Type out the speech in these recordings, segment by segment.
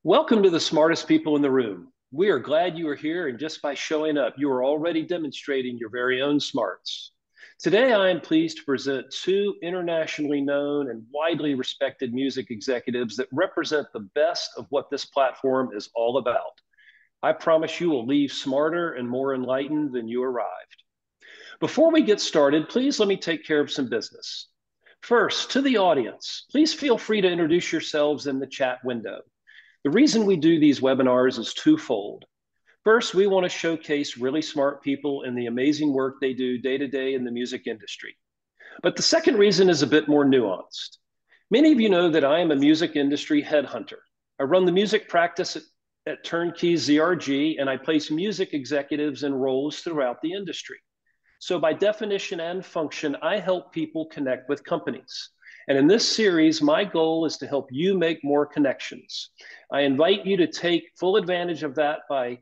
Welcome to the smartest people in the room. We are glad you are here, and just by showing up, you are already demonstrating your very own smarts. Today, I am pleased to present two internationally known and widely respected music executives that represent the best of what this platform is all about. I promise you will leave smarter and more enlightened than you arrived. Before we get started, please let me take care of some business. First, to the audience, please feel free to introduce yourselves in the chat window. The reason we do these webinars is twofold. First, we want to showcase really smart people and the amazing work they do day to day in the music industry. But the second reason is a bit more nuanced. Many of you know that I am a music industry headhunter. I run the music practice at Turnkey ZRG, and I place music executives in roles throughout the industry. So by definition and function, I help people connect with companies. And in this series, my goal is to help you make more connections. I invite you to take full advantage of that by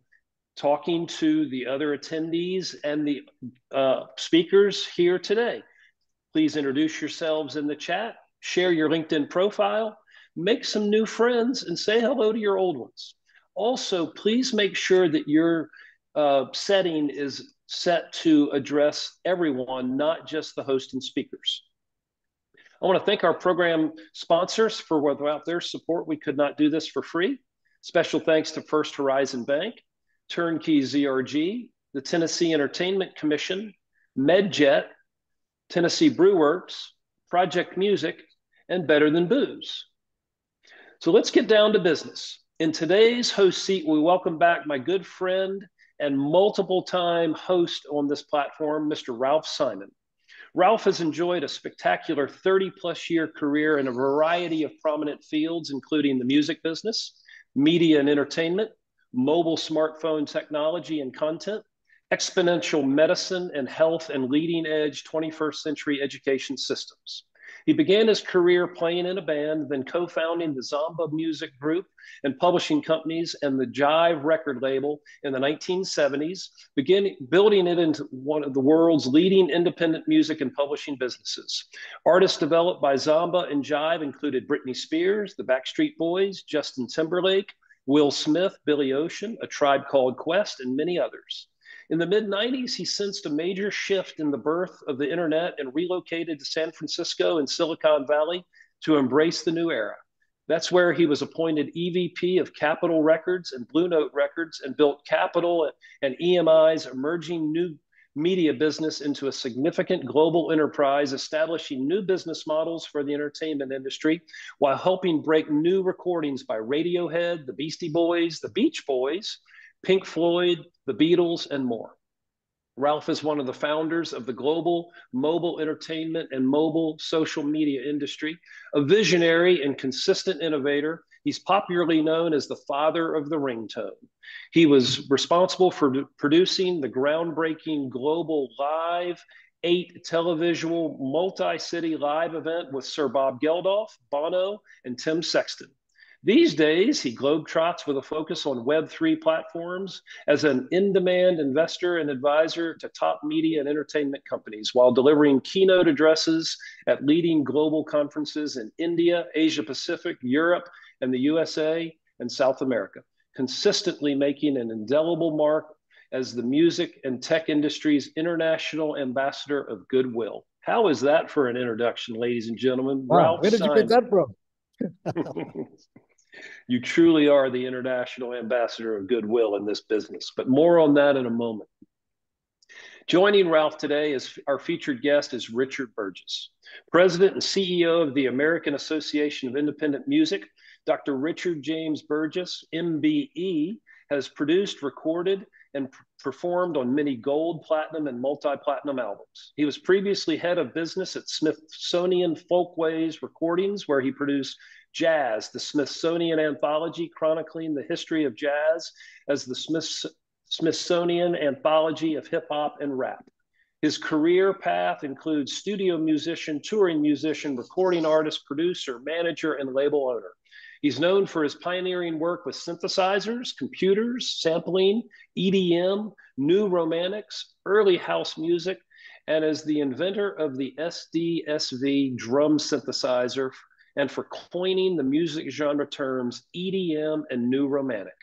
talking to the other attendees and the speakers here today. Please introduce yourselves in the chat, share your LinkedIn profile, make some new friends, and say hello to your old ones. Also, please make sure that your setting is set to address everyone, not just the host and speakers. I want to thank our program sponsors for without their support, we could not do this for free. Special thanks to First Horizon Bank, Turnkey ZRG, the Tennessee Entertainment Commission, MedJet, Tennessee Brewworks, Project Music, and Better Than Booze. So let's get down to business. In today's host seat, we welcome back my good friend and multiple time host on this platform, Mr. Ralph Simon. Ralph has enjoyed a spectacular 30-plus year career in a variety of prominent fields, including the music business, media and entertainment, mobile smartphone technology and content, exponential medicine and health, and leading-edge 21st century education systems. He began his career playing in a band, then co-founding the Zomba Music Group and publishing companies and the Jive record label in the 1970s, building it into one of the world's leading independent music and publishing businesses. Artists developed by Zomba and Jive included Britney Spears, the Backstreet Boys, Justin Timberlake, Will Smith, Billy Ocean, A Tribe Called Quest, and many others. In the mid-90s, he sensed a major shift in the birth of the internet and relocated to San Francisco and Silicon Valley to embrace the new era. That's where he was appointed EVP of Capitol Records and Blue Note Records and built Capitol and EMI's emerging new media business into a significant global enterprise, establishing new business models for the entertainment industry while helping break new recordings by Radiohead, the Beastie Boys, the Beach Boys, Pink Floyd, the Beatles, and more. Ralph is one of the founders of the global mobile entertainment and mobile social media industry, a visionary and consistent innovator. He's popularly known as the father of the ringtone. He was responsible for producing the groundbreaking global live 8 televisual multi-city live event with Sir Bob Geldof, Bono, and Tim Sexton. These days, he globetrots with a focus on Web3 platforms as an in-demand investor and advisor to top media and entertainment companies while delivering keynote addresses at leading global conferences in India, Asia Pacific, Europe, and the USA and South America, consistently making an indelible mark as the music and tech industry's international ambassador of goodwill. How is that for an introduction, ladies and gentlemen? Wow, Ralph where did Simon. you get that from? You truly are the international ambassador of goodwill in this business, but more on that in a moment. Joining Ralph today as our featured guest is Richard Burgess, President and CEO of the American Association of Independent Music. Dr. Richard James Burgess, MBE, has produced, recorded, and performed on many gold, platinum, and multi-platinum albums. He was previously head of business at Smithsonian Folkways Recordings, where he produced Jazz, the Smithsonian Anthology chronicling the history of jazz, as the Smithsonian Anthology of Hip Hop and Rap. His career path includes studio musician, touring musician, recording artist, producer, manager, and label owner. He's known for his pioneering work with synthesizers, computers, sampling, EDM, new romantics, early house music, and as the inventor of the SDSV drum synthesizer and for coining the music genre terms EDM and New Romantic.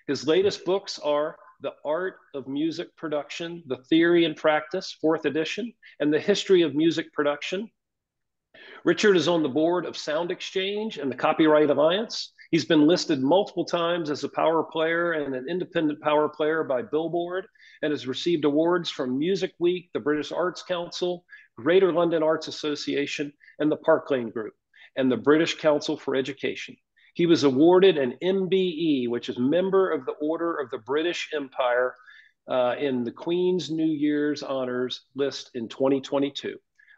His latest books are The Art of Music Production, The Theory and Practice, fourth edition, and The History of Music Production. Richard is on the board of Sound Exchange and the Copyright Alliance. He's been listed multiple times as a power player and an independent power player by Billboard, and has received awards from Music Week, the British Arts Council, Greater London Arts Association, and the Park Lane Group, and the British Council for Education. He was awarded an MBE, which is Member of the Order of the British Empire, in the Queen's New Year's Honors list in 2022.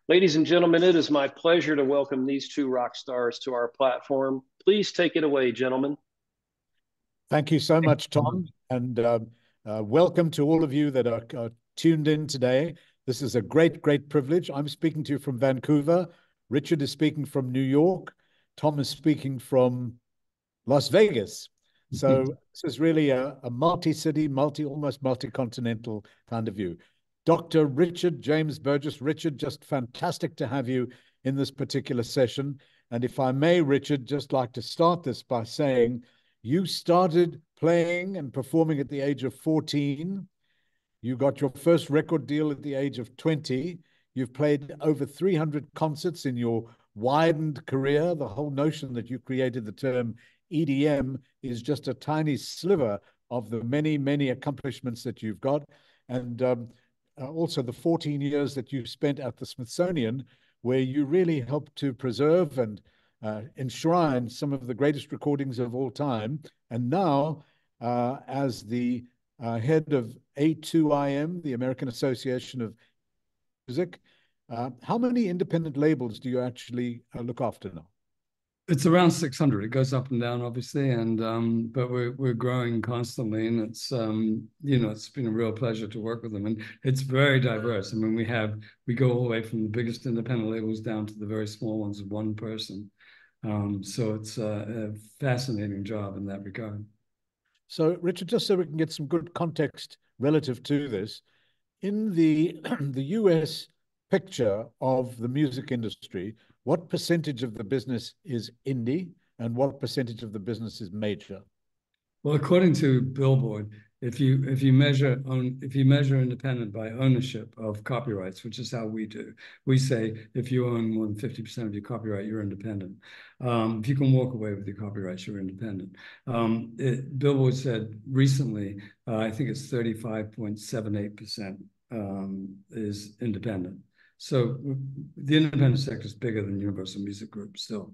Ladies and gentlemen, it is my pleasure to welcome these two rock stars to our platform. Please take it away, gentlemen. Thank you so much, Tom, and welcome to all of you that are tuned in today. This is a great, great privilege. I'm speaking to you from Vancouver. Richard is speaking from New York. Tom is speaking from Las Vegas. So this is really a multi-city, almost multi-continental kind of view. Dr. Richard James Burgess. Richard, just fantastic to have you in this particular session. And if I may, Richard, just like to start this by saying you started playing and performing at the age of 14. You got your first record deal at the age of 20. You've played over 300 concerts in your widened career. The whole notion that you created the term EDM is just a tiny sliver of the many, many accomplishments that you've got. And also the 14 years that you spent at the Smithsonian, where you really helped to preserve and enshrine some of the greatest recordings of all time. And now, as the head of A2IM, the American Association of Music, how many independent labels do you actually look after now? It's around 600. It goes up and down, obviously, and but we're growing constantly, and it's it's been a real pleasure to work with them, and it's very diverse. I mean, we go all the way from the biggest independent labels down to the very small ones of one person. So it's a fascinating job in that regard. So, Richard, just so we can get some good context relative to this, in the the US picture of the music industry, what percentage of the business is indie and what percentage of the business is major? Well, according to Billboard, if you measure independent by ownership of copyrights, which is how we do, we say if you own more than 50% of your copyright, you're independent. If you can walk away with your copyrights, you're independent. Billboard said recently, I think it's 35.78% is independent. So the independent sector is bigger than Universal Music Group still.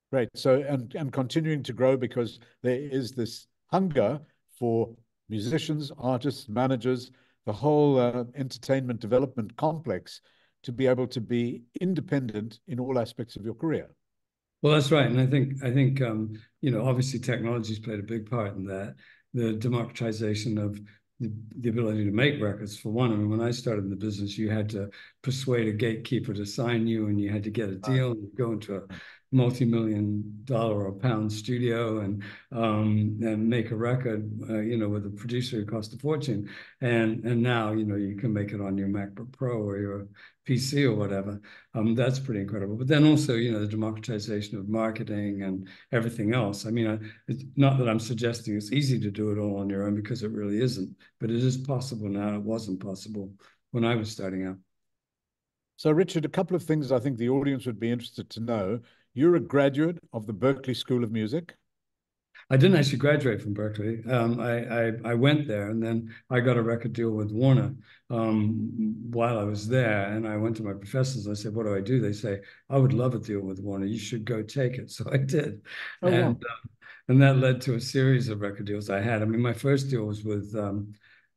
Right. So, and continuing to grow because there is this hunger for musicians, artists, managers, the whole entertainment development complex to be able to be independent in all aspects of your career. Well, that's right. And I think obviously technology's played a big part in that. The democratization of the ability to make records, for one. I mean, when I started in the business, you had to persuade a gatekeeper to sign you, and you had to get a deal, and you go into a multi-million-dollar or pound studio and make a record, with a producer who cost a fortune. And now, you can make it on your MacBook Pro or your PC or whatever. That's pretty incredible. But then also, the democratization of marketing and everything else. I mean, it's not that I'm suggesting it's easy to do it all on your own, because it really isn't. But it is possible now. It wasn't possible when I was starting out. So, Richard, a couple of things I think the audience would be interested to know. You're a graduate of the Berklee School of Music. I didn't actually graduate from Berklee. I went there, and then I got a record deal with Warner while I was there. And I went to my professors. I said, "What do I do?" They say, "I would love a deal with Warner. You should go take it." So I did, Oh, wow. And that led to a series of record deals I had. I mean, my first deal was with it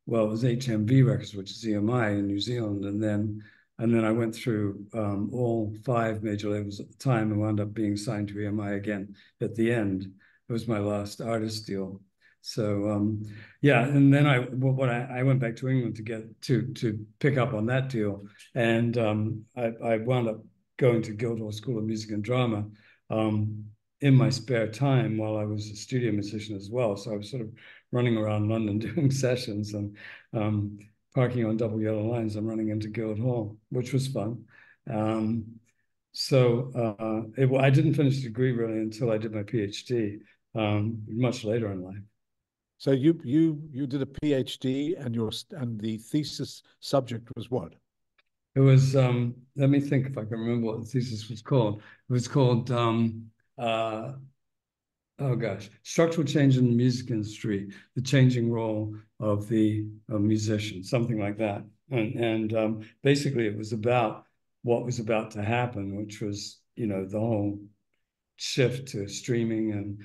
was HMV Records, which is EMI in New Zealand, and then I went through all 5 major labels at the time and wound up being signed to EMI again at the end. It was my last artist deal. So and then I went back to England to get to pick up on that deal, and I wound up going to Guildhall School of Music and Drama in my spare time while I was a studio musician as well. So I was sort of running around London doing sessions and parking on double yellow lines and running into Guildhall, which was fun. I didn't finish the degree really until I did my PhD, much later in life. So you did a PhD, and the thesis subject was what? It was, let me think if I can remember what the thesis was called. It was called, uh, oh gosh, structural change in the music industry, the changing role of the musician, something like that. And basically it was about what was about to happen, which was, the whole shift to streaming and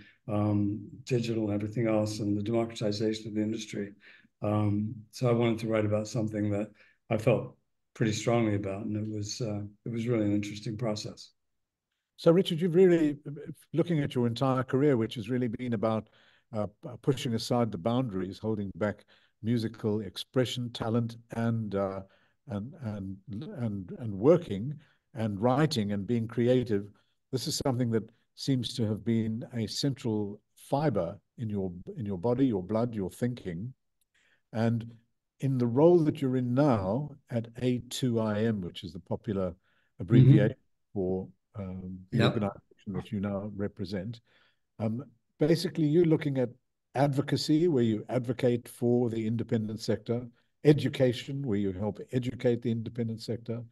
digital and everything else, and the democratization of the industry. So I wanted to write about something that I felt pretty strongly about, and it was really an interesting process. So, Richard, you've really, looking at your entire career, which has really been about pushing aside the boundaries, holding back musical expression, talent, and working and writing and being creative. This is something that seems to have been a central fiber in your body, your blood, your thinking. And in the role that you're in now at A2IM, which is the popular Mm-hmm. abbreviation for the Yep. organization that you now represent, um, basically you're looking at advocacy, where you advocate for the independent sector, education, where you help educate the independent sector,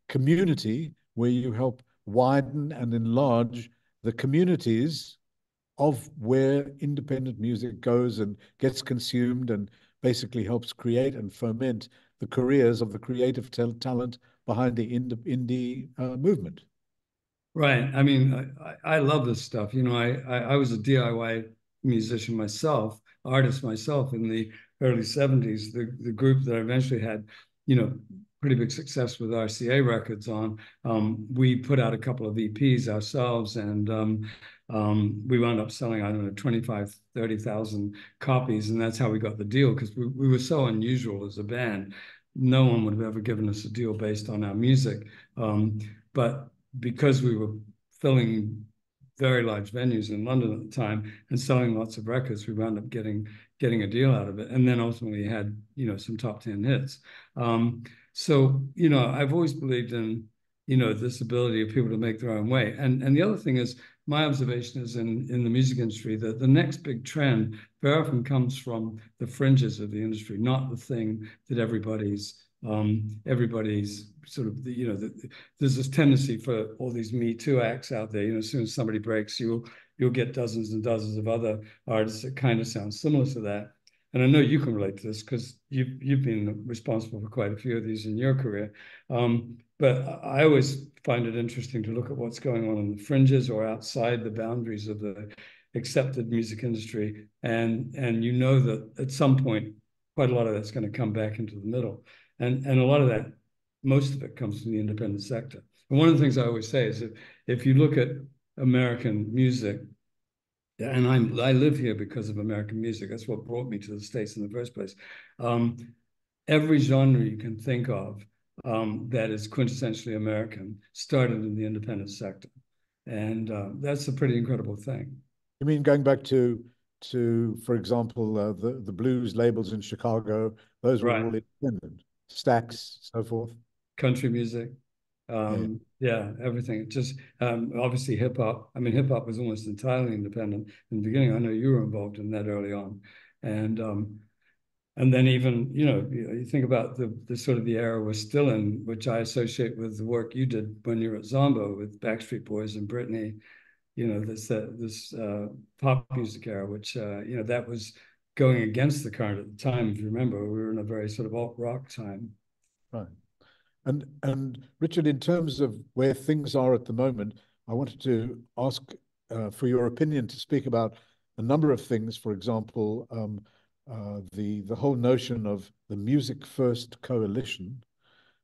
community, where you help widen and enlarge the communities of where independent music goes and gets consumed, and basically helps create and foment the careers of the creative talent behind the indie movement. Right. I mean, I love this stuff. I was a DIY musician myself, artist myself in the early 70s. The group that I eventually had, pretty big success with RCA Records on, we put out a couple of EPs ourselves, and we wound up selling, I don't know, 25, 30,000 copies. And that's how we got the deal, because we were so unusual as a band. No one would have ever given us a deal based on our music. But because we were filling very large venues in London at the time and selling lots of records, we wound up getting a deal out of it, and then ultimately had some top 10 hits. So I've always believed in this ability of people to make their own way. And the other thing is, my observation is in the music industry that the next big trend very often comes from the fringes of the industry, not the thing that everybody's sort of there's this tendency for all these Me Too acts out there. As soon as somebody breaks, you'll get dozens and dozens of other artists that kind of sound similar to that. And I know you can relate to this because you've been responsible for quite a few of these in your career. But I always find it interesting to look at what's going on in the fringes or outside the boundaries of the accepted music industry, and that at some point, quite a lot of that's going to come back into the middle, and a lot of that, most of it comes from the independent sector. And one of the things I always say is that if you look at American music, and I live here because of American music. That's what brought me to the States in the first place. Um, every genre you can think of that is quintessentially American started in the independent sector, and that's a pretty incredible thing. You mean going back for example, the blues labels in Chicago? Those were Right. all independent. Stax, so forth. Country music, Yeah. yeah, everything. Just obviously hip hop. I mean, hip hop was almost entirely independent in the beginning. I know you were involved in that early on, and and then even you think about the sort of the era we're still in, which I associate with the work you did when you were at Zombo with Backstreet Boys and Britney. This pop music era, which that was going against the current at the time. If you remember, we were in a very sort of alt rock time. Right. And Richard, in terms of where things are at the moment, I wanted to ask for your opinion to speak about a number of things. For example, the whole notion of the Music First Coalition,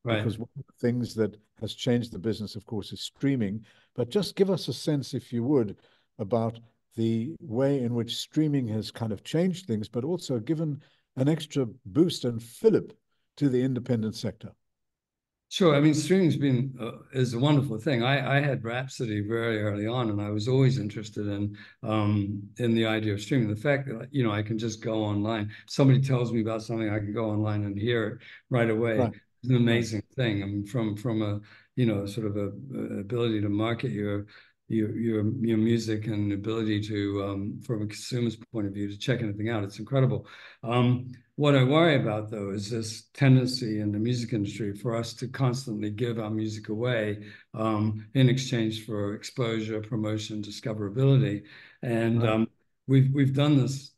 Right. because one of the things that has changed the business, of course, is streaming. But just give us a sense, if you would, about the way in which streaming has kind of changed things, but also given an extra boost and fillip to the independent sector. Sure. I mean, streaming's been is a wonderful thing. I had Rhapsody very early on, and I was always interested in the idea of streaming. The fact that I can just go online. Somebody tells me about something, I can go online and hear it right away. Right. an Right. amazing thing. I mean, from a sort of a ability to market your music and ability to from a consumer's point of view to check anything out. It's incredible. What I worry about though is this tendency in the music industry for us to constantly give our music away in exchange for exposure, promotion, discoverability, and Right. we've done this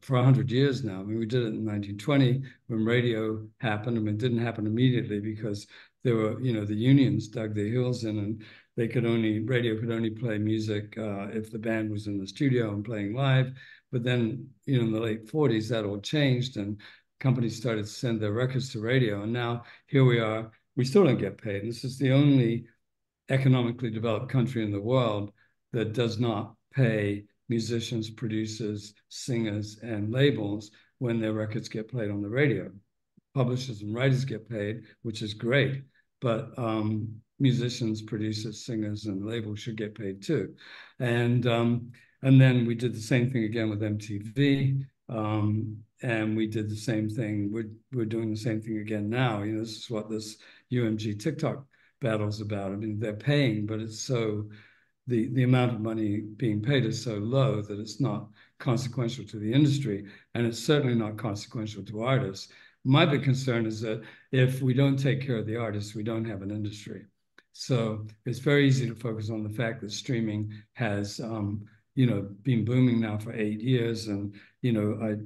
for 100 years now. I mean, we did it in 1920 when radio happened. I mean, it didn't happen immediately because there were, the unions dug their heels in and radio could only play music if the band was in the studio and playing live. But then, in the late 40s, that all changed and companies started to send their records to radio. And now here we are. We still don't get paid. And this is the only economically developed country in the world that does not pay musicians, producers, singers, and labels when their records get played on the radio. Publishers and writers get paid, which is great, but musicians, producers, singers, and labels should get paid too. And then we did the same thing again with MTV. And we did the same thing. We're doing the same thing again now. This is what this UMG TikTok battle's about. I mean, they're paying, but it's so the amount of money being paid is so low that it's not consequential to the industry, and it's certainly not consequential to artists. My big concern is that if we don't take care of the artists, we don't have an industry. So it's very easy to focus on the fact that streaming has been booming now for 8 years, and the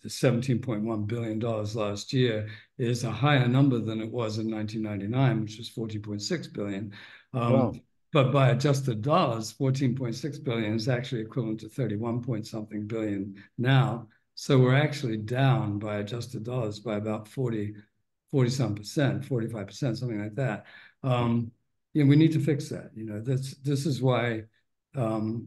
$17.1 billion last year is a higher number than it was in 1999, which was 40.6 billion. Wow. But by adjusted dollars, 14.6 billion is actually equivalent to 31 point something billion now. So we're actually down by adjusted dollars by about 40 some percent, 45%, something like that. We need to fix that. This is why the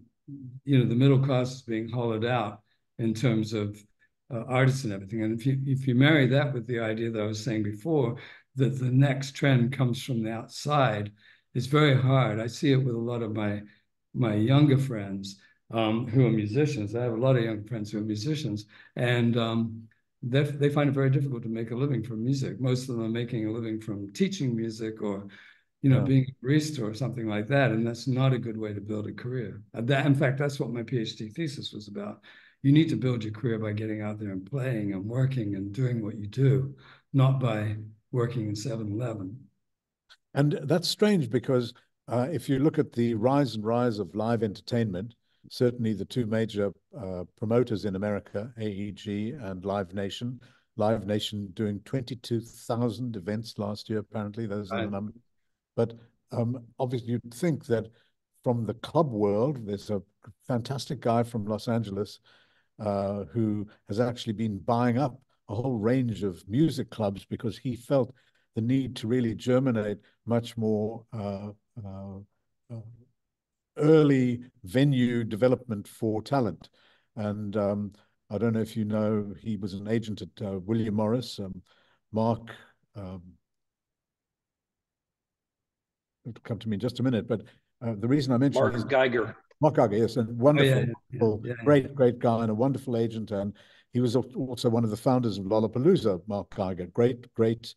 middle class is being hollowed out in terms of artists and everything. And if you marry that with the idea that I was saying before, that the next trend comes from the outside, it's very hard. I see it with a lot of my younger friends who are musicians. I have a lot of young friends who are musicians, and they find it very difficult to make a living from music. Most of them are making a living from teaching music or being a barista or something like that. And that's not a good way to build a career. In fact, that's what my PhD thesis was about. You need to build your career by getting out there and playing and working and doing what you do, not by working in 7-Eleven. And that's strange because if you look at the rise of live entertainment, certainly the two major promoters in America, AEG and Live Nation doing 22,000 events last year, apparently, those are the numbers. But obviously, you'd think that from the club world, there's a fantastic guy from Los Angeles who has actually been buying up a whole range of music clubs because he felt the need to really germinate much more early venue development for talent. And I don't know if you know, he was an agent at William Morris. Mark, it'll come to me in just a minute, but the reason I mentioned Mark Geiger. Mark Geiger, yes, a wonderful, great guy and a wonderful agent. And he was also one of the founders of Lollapalooza, Mark Geiger. Great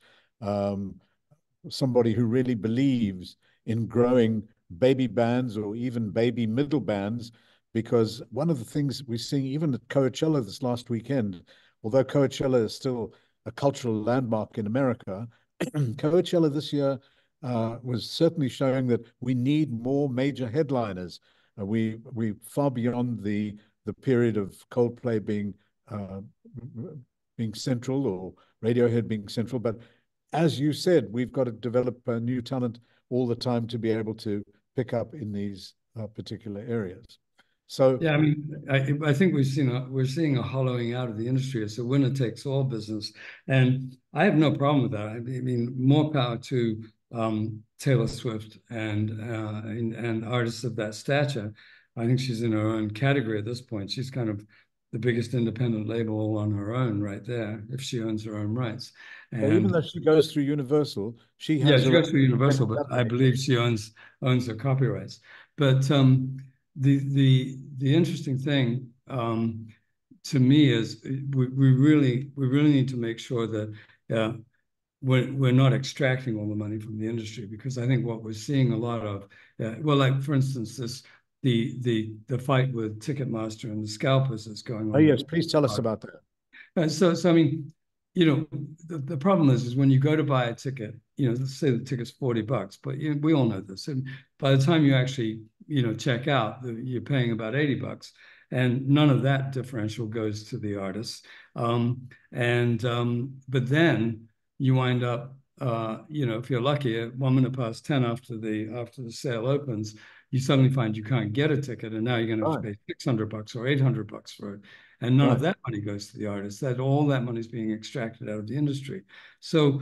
somebody who really believes in growing baby bands or even baby middle bands, because one of the things we're seeing even at Coachella this last weekend, although Coachella is still a cultural landmark in America, Coachella this year was certainly showing that we need more major headliners. We far beyond the period of Coldplay being central or Radiohead being central, but as you said, we've got to develop new talent all the time to be able to pick up in these particular areas. So yeah, I mean, I think we're seeing a hollowing out of the industry. It's a winner takes all business, and I have no problem with that. I mean, more power to Taylor Swift and artists of that stature. I think she's in her own category at this point. She's kind of the biggest independent label on her own right there, if she owns her own rights. well, even And though she goes through Universal, she yeah, has she her goes through Universal, but I own. believe she owns the copyrights. But the interesting thing to me is we really need to make sure that we're not extracting all the money from the industry, because I think what we're seeing a lot of, well, like for instance, the fight with Ticketmaster and the scalpers that's going Oh, on. yes, please tell us about that. So I mean, the problem is when you go to buy a ticket, let's say the ticket's $40, but we all know this. And by the time you actually, check out, you're paying about $80, and none of that differential goes to the artist. But then you wind up, if you're lucky, at 1 minute past 10 after the sale opens, you suddenly find you can't get a ticket, and now you're going to have to pay $600 or $800 for it. And none of that money goes to the artist. All that money is being extracted out of the industry. So,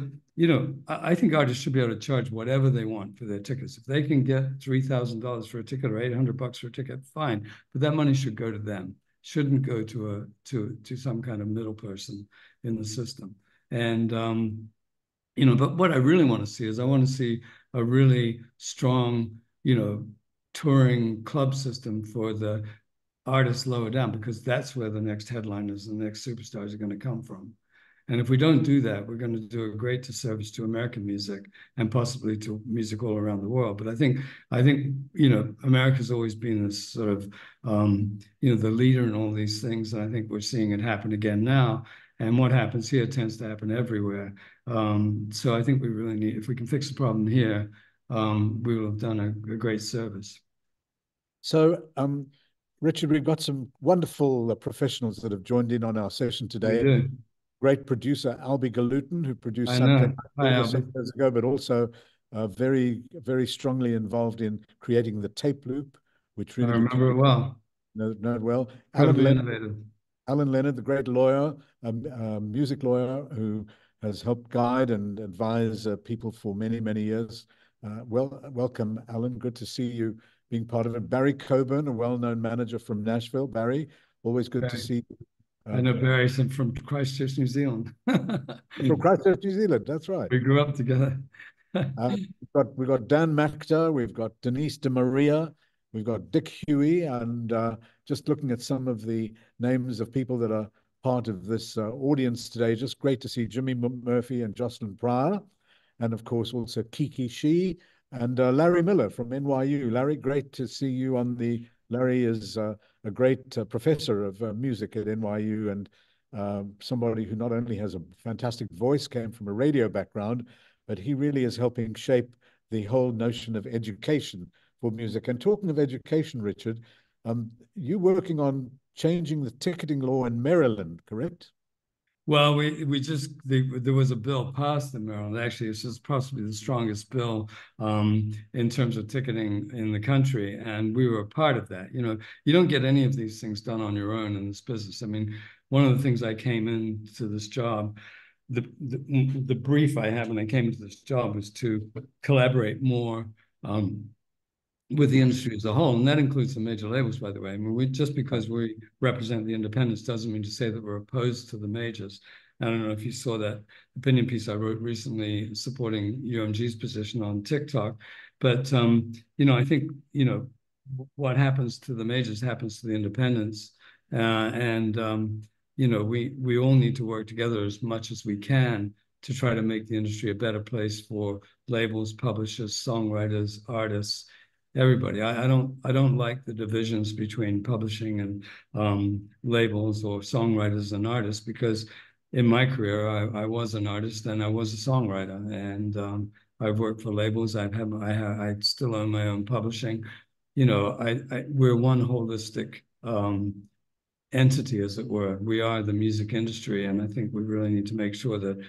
I think artists should be able to charge whatever they want for their tickets. If they can get $3,000 for a ticket or $800 for a ticket, fine. But that money should go to them. Shouldn't go to some kind of middle person in the system. And but what I really want to see is, I want to see a really strong, touring club system for the artists lower down, because that's where the next headliners and the next superstars are going to come from. And if we don't do that, we're going to do a great disservice to American music and possibly to music all around the world. But I think America's always been this sort of the leader in all these things, and I think we're seeing it happen again now. And what happens here tends to happen everywhere. So I think we really need, if we can fix the problem here, we will have done a great service. So, Richard, we've got some wonderful professionals that have joined in on our session today. We do. Great producer Albie Galutin, who produced I something know. some years ago, but also very, very strongly involved in creating the tape loop, which really I remember it well. Know it well. Alan Leonard, the great lawyer, music lawyer, who has helped guide and advise people for many, many years. Welcome, Alan. Good to see you being part of it. Barry Coburn, a well-known manager from Nashville. Barry, always good to see you. I know Barry from Christchurch, New Zealand. From Christchurch, New Zealand. That's right. We grew up together. We've got Dan Mactor, we've got Denise De Maria, we've got Dick Huey, and just looking at some of the names of people that are part of this audience today, just great to see Jimmy Murphy and Jocelyn Pryor, and of course also Kiki Shee and Larry Miller from NYU. Larry, great to see you on the. Larry is a great professor of music at NYU, and somebody who not only has a fantastic voice, came from a radio background, but he really is helping shape the whole notion of education for music. And talking of education, Richard, you're working on changing the ticketing law in Maryland, correct? Well, there was a bill passed in Maryland. Actually, it's just possibly the strongest bill in terms of ticketing in the country, and we were a part of that. You don't get any of these things done on your own in this business. I mean, one of the things I came into this job, the brief I had when I came into this job was to collaborate more with the industry as a whole, and that includes the major labels, by the way. I mean, just because we represent the independents doesn't mean to say that we're opposed to the majors. I don't know if you saw that opinion piece I wrote recently supporting UMG's position on TikTok, but I think what happens to the majors happens to the independents, and we all need to work together as much as we can to try to make the industry a better place for labels, publishers, songwriters, artists, everybody. I don't like the divisions between publishing and labels, or songwriters and artists, because in my career I was an artist and I was a songwriter, and I've worked for labels. I still own my own publishing. We're one holistic entity, as it were. We are the music industry, and I think we really need to make sure that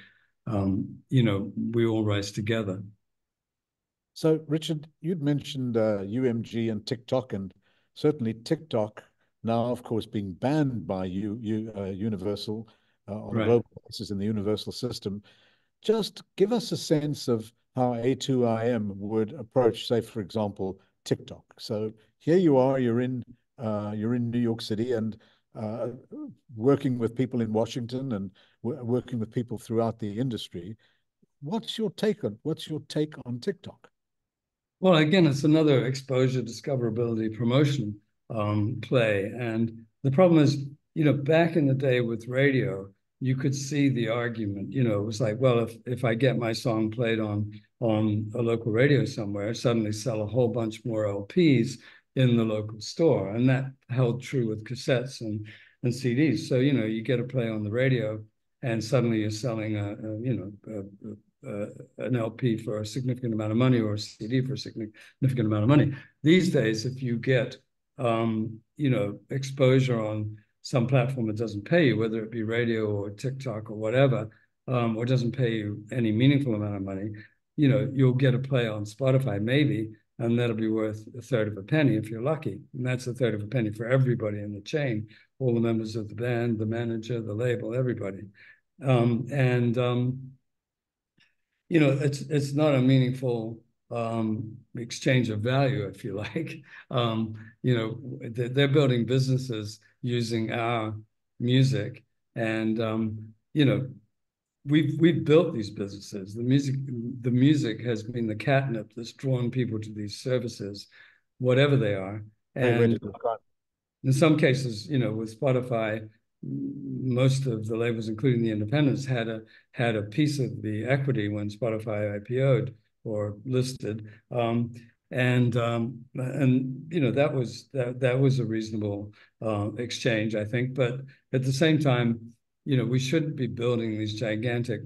we all rise together. So, Richard, you'd mentioned UMG and TikTok, and certainly TikTok now, of course, being banned by Universal on a global basis in the Universal system. Just give us a sense of how A2IM would approach, say, for example, TikTok. So here you are, you're in New York City, and working with people in Washington, and working with people throughout the industry. What's your take on TikTok? Well, again, it's another exposure, discoverability, promotion play. And the problem is, back in the day with radio, you could see the argument. You know, it was like, well, if I get my song played on a local radio somewhere, suddenly sell a whole bunch more LPs in the local store, and that held true with cassettes and CDs. So you know, you get a play on the radio, and suddenly you're selling an LP for a significant amount of money or a CD for a significant amount of money. These days, if you get exposure on some platform that doesn't pay you, whether it be radio or TikTok or whatever, or doesn't pay you any meaningful amount of money, you know, you'll get a play on Spotify maybe, and that'll be worth a third of a penny if you're lucky. And that's a third of a penny for everybody in the chain, all the members of the band, the manager, the label, everybody. It's not a meaningful exchange of value, if you like. They're building businesses using our music, and we've built these businesses. The music has been the catnip that's drawn people to these services, whatever they are. And in some cases, you know, with Spotify, most of the labels, including the independents, had a piece of the equity when Spotify IPO'd or listed, and you know, that was a reasonable exchange, I think. But at the same time, you know, we shouldn't be building these gigantic,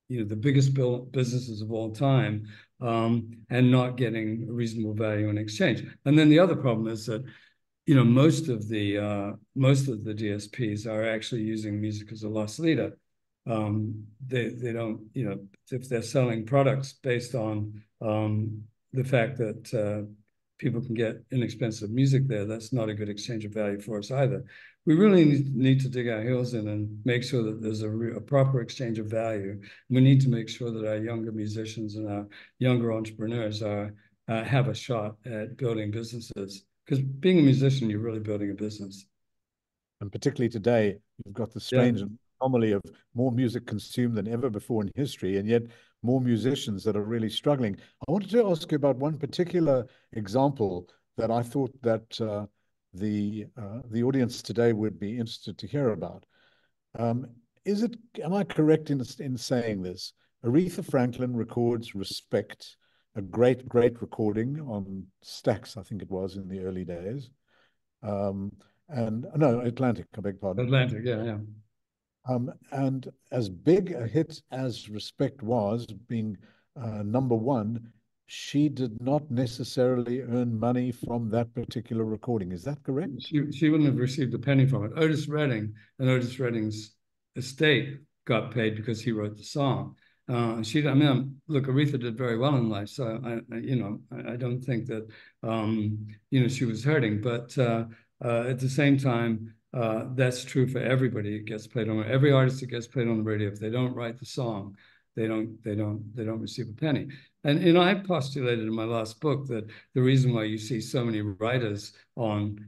you know, the biggest businesses of all time, and not getting reasonable value in exchange. And then the other problem is that, you know, most of the DSPs are actually using music as a loss leader. They don't, you know, if they're selling products based on the fact that people can get inexpensive music there, that's not a good exchange of value for us either. We really need to dig our heels in and make sure that there's a proper exchange of value. We need to make sure that our younger musicians and our younger entrepreneurs have a shot at building businesses. Because being a musician, you're really building a business. And particularly today, you've got the strange anomaly of more music consumed than ever before in history, and yet more musicians that are really struggling. I wanted to ask you about one particular example that I thought that the audience today would be interested to hear about. Am I correct in saying this? Aretha Franklin records Respect, a great recording on Stax, I think it was in the early days. And no, Atlantic, I beg pardon. Atlantic, yeah. And as big a hit as Respect was, being number one, she did not necessarily earn money from that particular recording. Is that correct? She wouldn't have received a penny from it. Otis Redding and Otis Redding's estate got paid because he wrote the song. Look, Aretha did very well in life, so I don't think that she was hurting. But at the same time, that's true for everybody. It gets played on every artist that gets played on the radio. If they don't write the song, they don't receive a penny. And you know, I postulated in my last book that the reason why you see so many writers on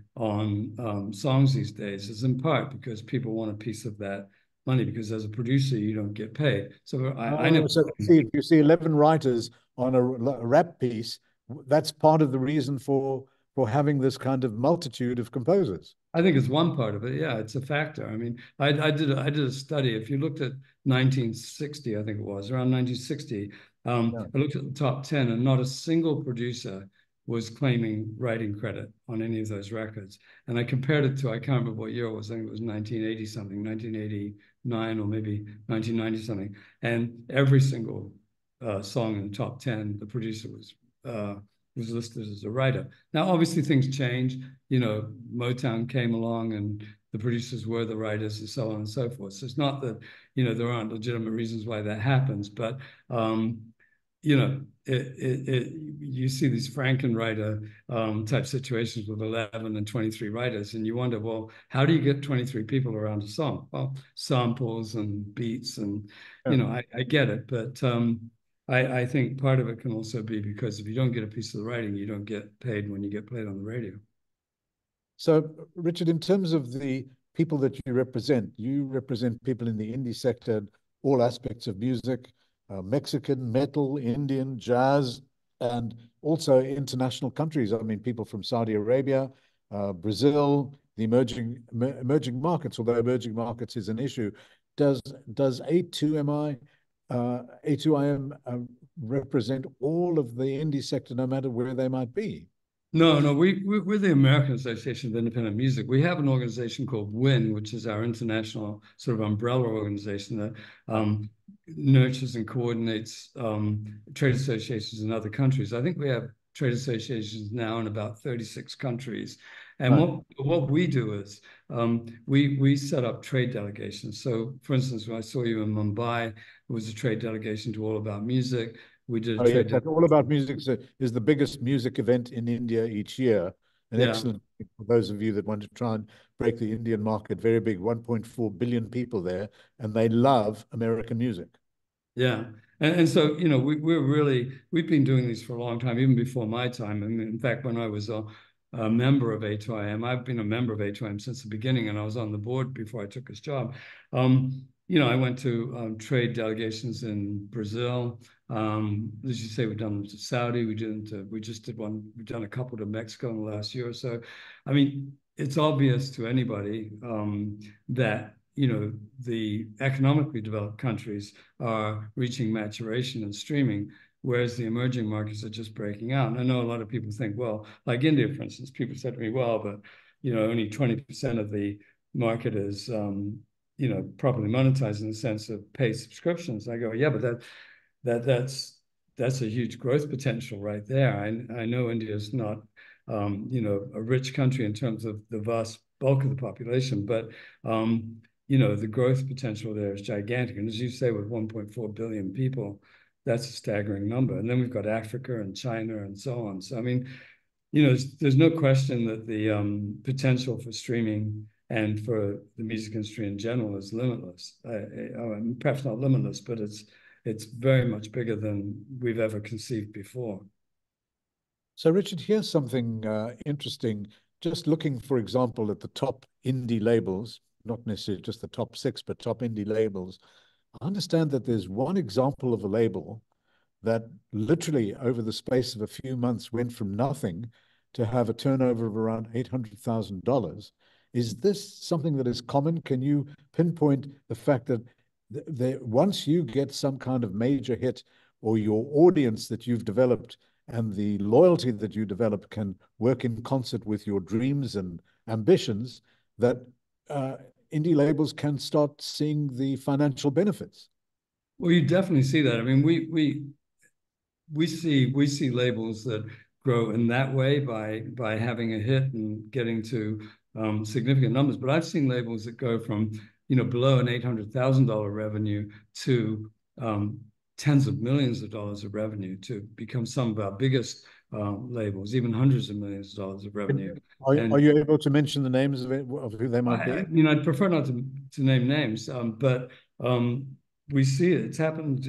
songs these days is in part because people want a piece of that money, because as a producer you don't get paid. So I never. So if you see 11 writers on a rap piece, that's part of the reason for having this kind of multitude of composers. I think it's one part of it. Yeah, it's a factor. I mean, I did a study. If you looked at 1960, I think it was around 1960, I looked at the top 10, and not a single producer was claiming writing credit on any of those records. And I compared it to, I can't remember what year it was. I think it was 1980 something, 1989 or maybe 1990 something. And every single song in the top 10, the producer was listed as a writer. Now, obviously, things change. You know, Motown came along, and the producers were the writers, and so on and so forth. So it's not that, you know, there aren't legitimate reasons why that happens, but you know, you see these Frankenwriter type situations with 11 and 23 writers, and you wonder, well, how do you get 23 people around a song? Well, samples and beats, and you know, I get it, but I think part of it can also be because if you don't get a piece of the writing, you don't get paid when you get played on the radio. So, Richard, in terms of the people that you represent people in the indie sector, all aspects of music, Mexican, metal, Indian, jazz, and also international countries. I mean, people from Saudi Arabia, Brazil, the emerging markets, although emerging markets is an issue. does does A2MI A2IM represent all of the indie sector, no matter where they might be? No, no, we're the American Association of Independent Music. We have an organization called WIN, which is our international sort of umbrella organization that nurtures and coordinates trade associations in other countries. I think we have trade associations now in about 36 countries. And Right. what we do is we set up trade delegations. So, for instance, when I saw you in Mumbai, it was a trade delegation to All About Music. We did a Oh, yes, trade that's All About Music is the biggest music event in India each year. An yeah. excellent for those of you that want to try and break the Indian market. Very big, 1.4 billion people there, and they love American music. Yeah. And so, we've been doing these for a long time, even before my time. And in fact, when I was a member of A2IM, I've been a member of A2IM since the beginning, and I was on the board before I took this job. I went to trade delegations in Brazil. As you say, we've done them to Saudi. We just did one. We've done a couple to Mexico in the last year or so. I mean, it's obvious to anybody that the economically developed countries are reaching maturation and streaming, whereas the emerging markets are just breaking out. And I know a lot of people think, well, like India, for instance, people said to me, well, but only 20% of the market is properly monetized in the sense of paid subscriptions. I go, yeah, but that's a huge growth potential right there. I know India is not a rich country in terms of the vast bulk of the population, but the growth potential there is gigantic. And as you say, with 1.4 billion people, that's a staggering number. And then we've got Africa and China and so on. So, I mean, there's no question that the potential for streaming and for the music industry in general is limitless. Perhaps not limitless, but it's very much bigger than we've ever conceived before. So, Richard, here's something interesting. Just looking, for example, at the top indie labels, not necessarily just the top six, but top indie labels. I understand that there's one example of a label that literally over the space of a few months went from nothing to have a turnover of around $800,000. Is this something that is common? Can you pinpoint the fact that once you get some kind of major hit or your audience that you've developed and the loyalty that you develop can work in concert with your dreams and ambitions, that indie labels can start seeing the financial benefits? Well, you definitely see that. I mean, we see labels that grow in that way by having a hit and getting to significant numbers. But I've seen labels that go from below an $800,000 revenue to tens of millions of dollars of revenue to become some of our biggest labels, even hundreds of millions of dollars of revenue. Are you able to mention the names of who they might be? I'd prefer not to name names, but we see it. It's happened,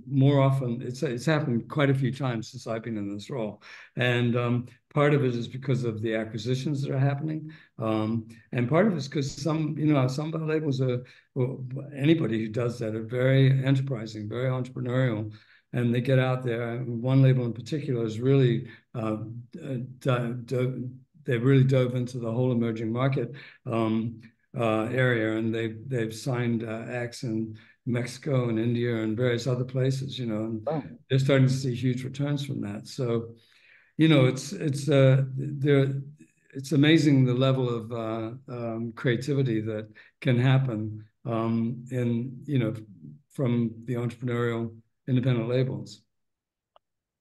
more often. It's happened quite a few times since I've been in this role, and part of it is because of the acquisitions that are happening, and part of it is because some of our labels are, well, anybody who does that are very enterprising, very entrepreneurial, and they get out there. One label in particular is really they really dove into the whole emerging market area, and they've signed acts in Mexico and India and various other places, and they're starting to see huge returns from that. So, it's amazing the level of creativity that can happen from the entrepreneurial independent labels.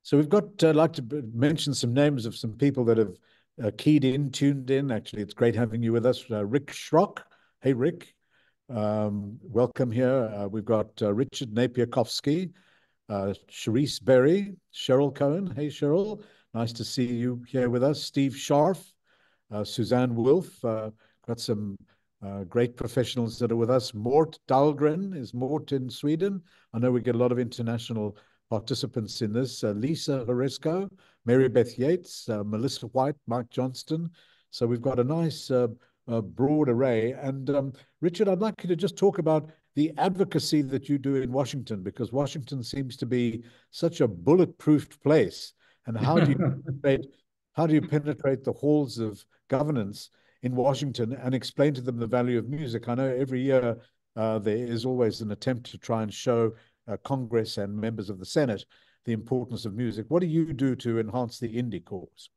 So we've got, I'd like to mention some names of some people that have keyed in, tuned in. Actually, it's great having you with us. Rick Schrock. Hey, Rick. Welcome here. We've got Richard Napier-Kofsky, Sharice Berry, Cheryl Cohen. Hey, Cheryl. Nice to see you here with us. Steve Scharf, Suzanne Wolf. Got some great professionals that are with us. Mort Dahlgren. Is Mort in Sweden? I know we get a lot of international participants in this. Lisa Horesco, Mary Beth Yates, Melissa White, Mike Johnston. So we've got a nice broad array. And Richard, I'd like you to just talk about the advocacy that you do in Washington, because Washington seems to be such a bulletproof place. And how do you penetrate the halls of governance in Washington and explain to them the value of music? I know every year there is always an attempt to try and show Congress and members of the Senate the importance of music. What do you do to enhance the indie cause?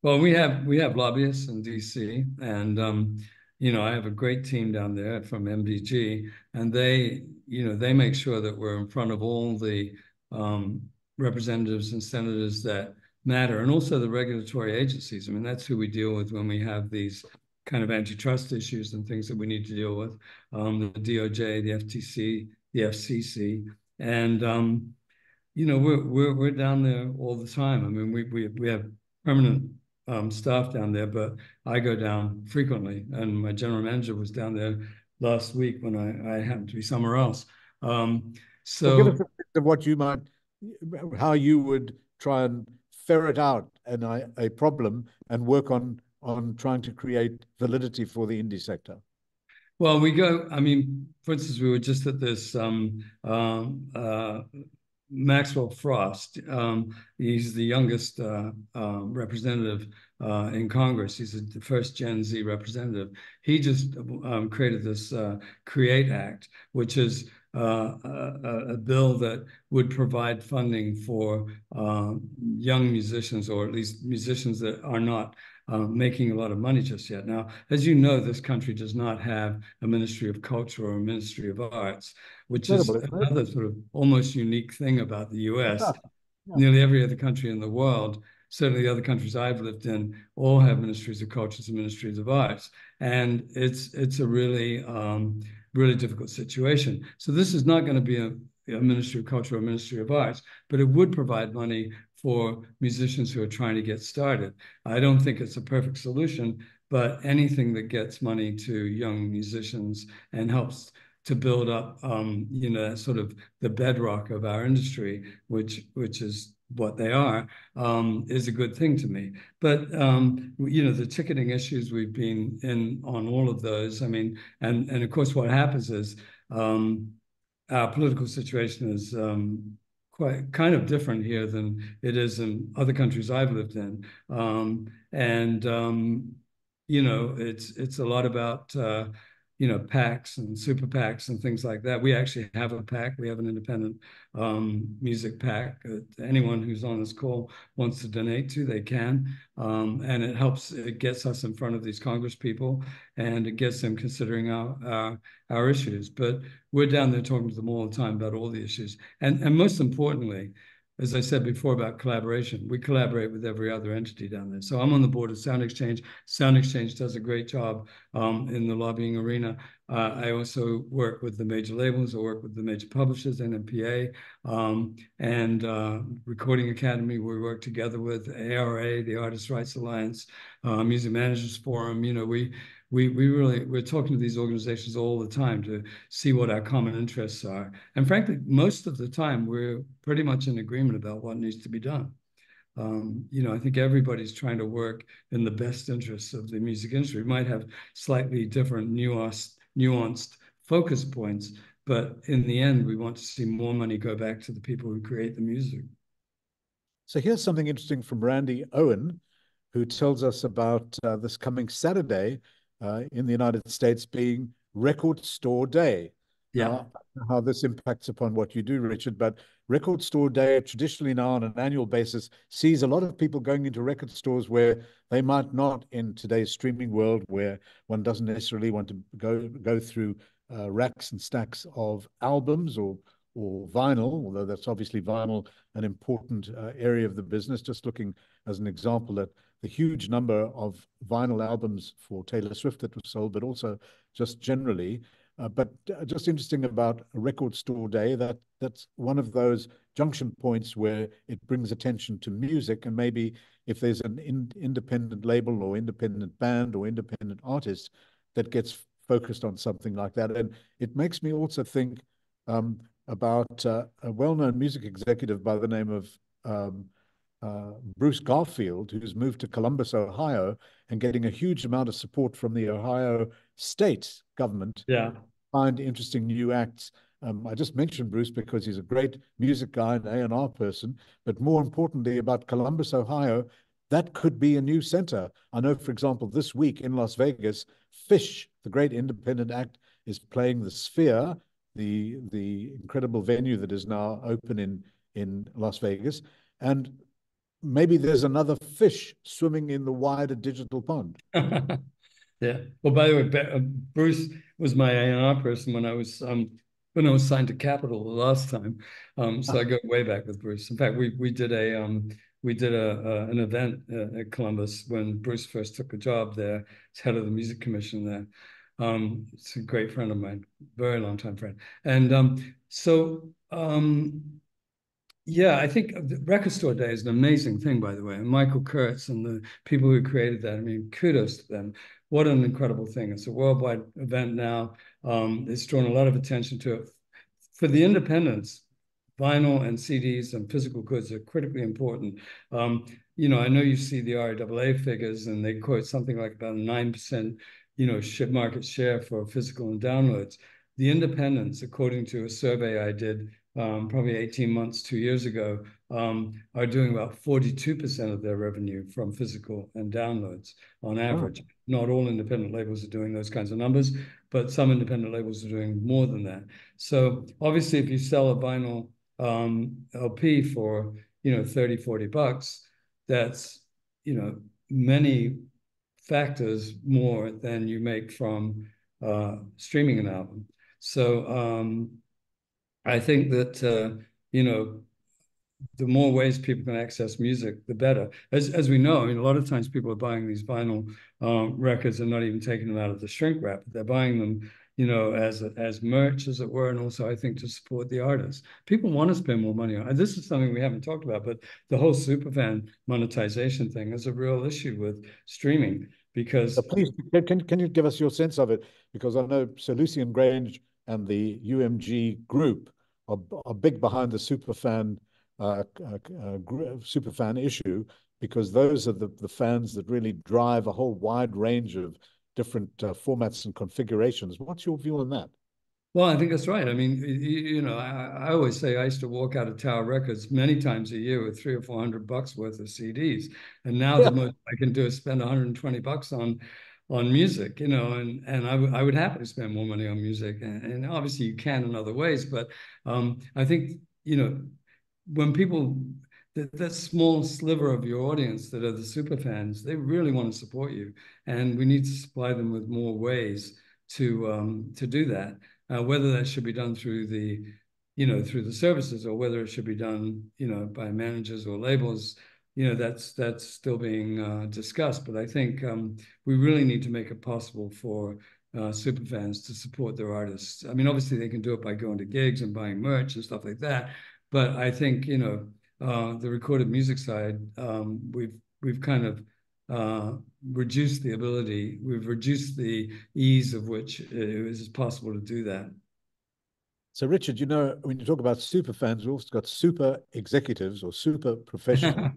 Well, we have lobbyists in DC, and I have a great team down there from MDG, and they make sure that we're in front of all the um, representatives and senators that matter, and also the regulatory agencies. I mean, that's who we deal with when we have these kind of antitrust issues and things that we need to deal with. The DOJ, the FTC, the FCC, and we're down there all the time. I mean, we have permanent staff down there, but I go down frequently, and my general manager was down there last week when I happened to be somewhere else. Well, give us a sense of what you might, how you would try and ferret out a problem and work on trying to create validity for the indie sector. Well, we go, I mean, for instance, we were just at this Maxwell Frost. He's the youngest representative in Congress. He's the first Gen Z representative. He just created this CREATE Act, which is a bill that would provide funding for young musicians, or at least musicians that are not making a lot of money just yet. Now, as you know, this country does not have a Ministry of Culture or a Ministry of Arts, which is another sort of almost unique thing about the US. Yeah. Nearly every other country in the world, certainly the other countries I've lived in, all have ministries of cultures and ministries of arts. And it's a really, really difficult situation. So this is not going to be a Ministry of Culture or a Ministry of Arts, but it would provide money for musicians who are trying to get started. I don't think it's a perfect solution, but anything that gets money to young musicians and helps to build up, sort of the bedrock of our industry, which is what they are, is a good thing to me. But, the ticketing issues, we've been in on all of those. I mean, and of course, what happens is our political situation is quite kind of different here than it is in other countries I've lived in. It's a lot about PACs and super PACs and things like that. We actually have a PAC. We have an independent music PAC. Anyone who's on this call wants to donate to, they can. And it gets us in front of these Congress people, and it gets them considering our issues. But we're down there talking to them all the time about all the issues. And most importantly, as I said before about collaboration, we collaborate with every other entity down there. So I'm on the board of Sound Exchange. Sound Exchange does a great job in the lobbying arena. I also work with the major labels. I work with the major publishers, NMPA, and Recording Academy. We work together with ARA, the Artists' Rights Alliance, Music Managers Forum. We're talking to these organizations all the time to see what our common interests are. And frankly, most of the time, we're pretty much in agreement about what needs to be done. I think everybody's trying to work in the best interests of the music industry. We might have slightly different nuanced focus points, but in the end, we want to see more money go back to the people who create the music. So here's something interesting from Randy Owen, who tells us about this coming Saturday in the United States being Record Store Day. Yeah. How this impacts upon what you do, Richard, but Record Store Day traditionally now on an annual basis sees a lot of people going into record stores where they might not, in today's streaming world, where one doesn't necessarily want to go through racks and stacks of albums or vinyl, although that's obviously vinyl an important area of the business. Just looking as an example at the huge number of vinyl albums for Taylor Swift that was sold, but also just generally. But just interesting about a Record Store Day, that's one of those junction points where it brings attention to music, and maybe if there's an independent label or independent band or independent artist that gets focused on something like that. And it makes me also think about a well-known music executive by the name of Bruce Garfield, who's moved to Columbus, Ohio, and getting a huge amount of support from the Ohio state government. Yeah. Find interesting new acts. I just mentioned Bruce because he's a great music guy and A&R person, but more importantly about Columbus, Ohio, that could be a new center. I know, for example, this week in Las Vegas, Fish, the great independent act, is playing the Sphere, the incredible venue that is now open in Las Vegas, and maybe there's another fish swimming in the wider digital pond. Yeah. Well, by the way, Bruce was my A&R person when I was signed to Capitol the last time. So I go way back with Bruce. In fact, we did an event at Columbus when Bruce first took a job there as head of the music commission there. It's a great friend of mine, very long time friend. And yeah, I think the Record Store Day is an amazing thing, by the way. And Michael Kurtz and the people who created that, I mean, kudos to them. What an incredible thing. It's a worldwide event now. It's drawn a lot of attention to it. For the independents, vinyl and CDs and physical goods are critically important. I know you see the RIAA figures, and they quote something like about 9%, market share for physical and downloads. The independents, according to a survey I did probably 18 months, 2 years ago, are doing about 42% of their revenue from physical and downloads on average. Oh. Not all independent labels are doing those kinds of numbers, but some independent labels are doing more than that. So obviously, if you sell a vinyl LP for, 30, $40, that's, many factors more than you make from streaming an album. So I think that, the more ways people can access music, the better. As we know, I mean, a lot of times people are buying these vinyl records and not even taking them out of the shrink wrap. They're buying them, as merch, as it were, and also I think to support the artists. People want to spend more money on. And this is something we haven't talked about, but the whole superfan monetization thing is a real issue with streaming because. So please, can you give us your sense of it? Because I know Sir Lucian Grange and the UMG group are big behind the superfan issue, because those are the fans that really drive a whole wide range of different formats and configurations. What's your view on that? Well, I think that's right. I mean, I always say I used to walk out of Tower Records many times a year with $300 or $400 worth of CDs, and now the most I can do is spend $120 on music, and I would happily spend more money on music, and obviously you can in other ways, but I think when people, that small sliver of your audience that are the super fans, they really want to support you, and we need to supply them with more ways to do that. Whether that should be done through the services, or whether it should be done, by managers or labels, that's still being discussed. But I think we really need to make it possible for super fans to support their artists. I mean, obviously they can do it by going to gigs and buying merch and stuff like that. But I think, the recorded music side, we've kind of reduced the ability, we've reduced the ease of which it is possible to do that. So, Richard, when you talk about super fans, we've also got super executives or super professionals.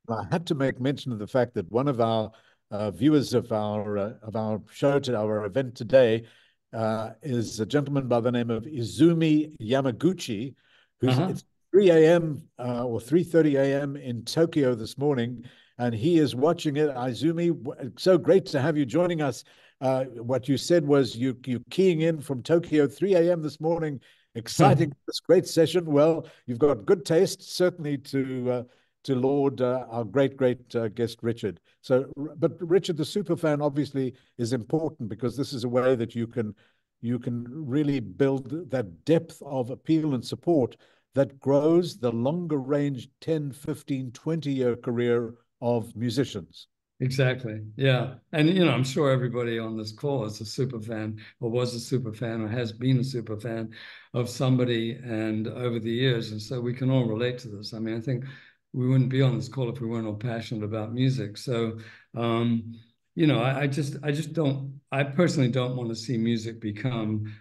I had to make mention of the fact that one of our viewers of our show, to our event today, is a gentleman by the name of Izumi Yamaguchi, who's it's 3 a.m. Or 3:30 a.m. in Tokyo this morning, and he is watching it. Izumi, so great to have you joining us. What you said was you keying in from Tokyo 3 a.m. this morning. Exciting, this great session. Well, you've got good taste, certainly to laud our great guest Richard. So, but Richard, the superfan obviously is important, because this is a way that you can really build that depth of appeal and support that grows the longer range 10, 15, 20-year career of musicians. Exactly. Yeah. And, I'm sure everybody on this call is a super fan, or was a super fan, or has been a super fan of somebody and over the years. And so we can all relate to this. I mean, I think we wouldn't be on this call if we weren't all passionate about music. So, I personally don't want to see music become,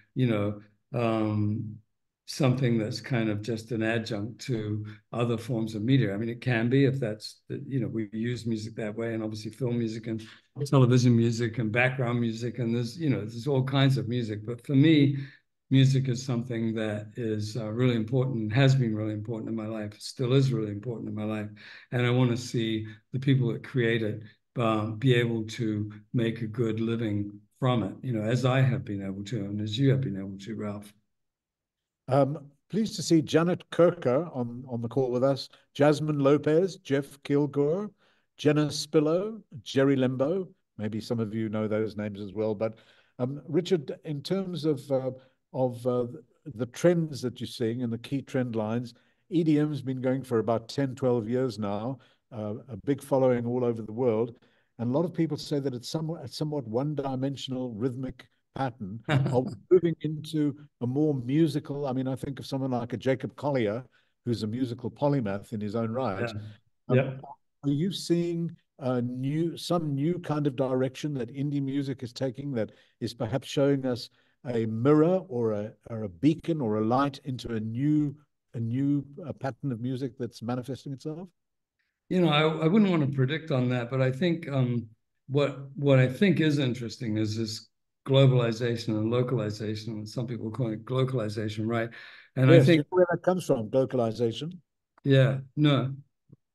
something that's kind of just an adjunct to other forms of media. I mean, it can be, if that's, we use music that way, and obviously film music and television music and background music, and there's all kinds of music. But for me, music is something that is really important, has been really important in my life, still is really important in my life. And I want to see the people that create it be able to make a good living from it, as I have been able to, and as you have been able to, Ralph. Pleased to see Janet Kirker on the call with us, Jasmine Lopez, Jeff Kilgore, Jenna Spillo, Jerry Limbo. Maybe some of you know those names as well. But Richard, in terms of the trends that you're seeing and the key trend lines, EDM's been going for about 10, 12 years now, a big following all over the world. And a lot of people say that it's somewhat one-dimensional rhythmic pattern. Are we moving into a more musical? I mean, I think of someone like a Jacob Collier, who's a musical polymath in his own right. Yeah. Are you seeing some new kind of direction that indie music is taking that is perhaps showing us a mirror or a beacon or a light into a new pattern of music that's manifesting itself? I wouldn't want to predict on that, but I think what I think is interesting is this globalization and localization, and some people call it globalization, right? And I Yes, you think, know where that comes from, localization. yeah, no,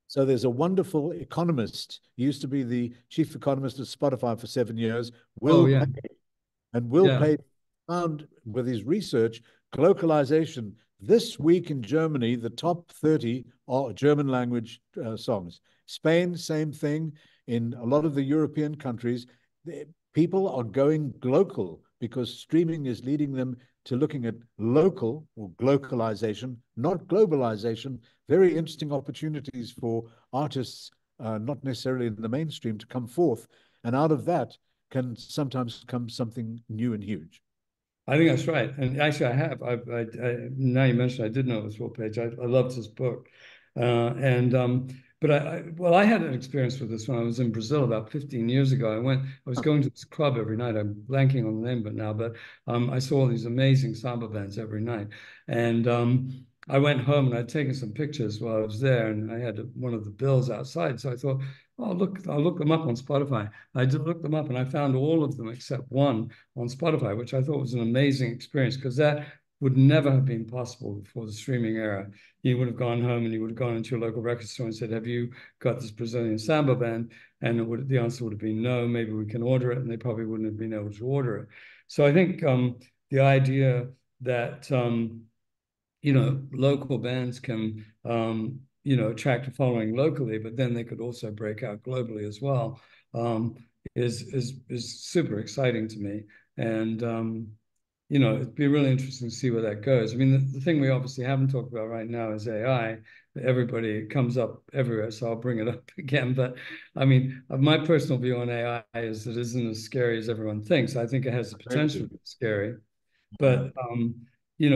So there's a wonderful economist. He used to be the chief economist at Spotify for 7 years, oh Will yeah, Page. And Will yeah, Page found with his research, globalization. This week in Germany, the top 30 are German language songs. Spain, same thing. In a lot of the European countries, people are going local because streaming is leading them to looking at local or globalization, not globalization. Very interesting opportunities for artists, not necessarily in the mainstream, to come forth. And out of that can sometimes come something new and huge. I think that's right. And actually, I have. Now you mentioned, I did know it was Will Page. I loved his book, but well, I had an experience with this when I was in Brazil about 15 years ago. I was going to this club every night. I'm blanking on the name, but now, I saw these amazing samba bands every night, and I went home and I'd taken some pictures while I was there, and I had one of the bills outside. So I thought, oh, look, I'll look them up on Spotify. I did look them up, and I found all of them except one on Spotify, which I thought was an amazing experience because that would never have been possible before the streaming era. You would have gone home and you would have gone into your local record store and said, have you got this Brazilian samba band? And the answer would have been no, maybe we can order it. And they probably wouldn't have been able to order it. So I think the idea that, local bands can, attract a following locally, but then they could also break out globally as well, is super exciting to me. And it'd be really interesting to see where that goes. I mean, the thing we obviously haven't talked about right now is AI. Everybody comes up everywhere, so I'll bring it up again. But I mean, my personal view on AI is that it isn't as scary as everyone thinks. I think it has the potential to be scary. But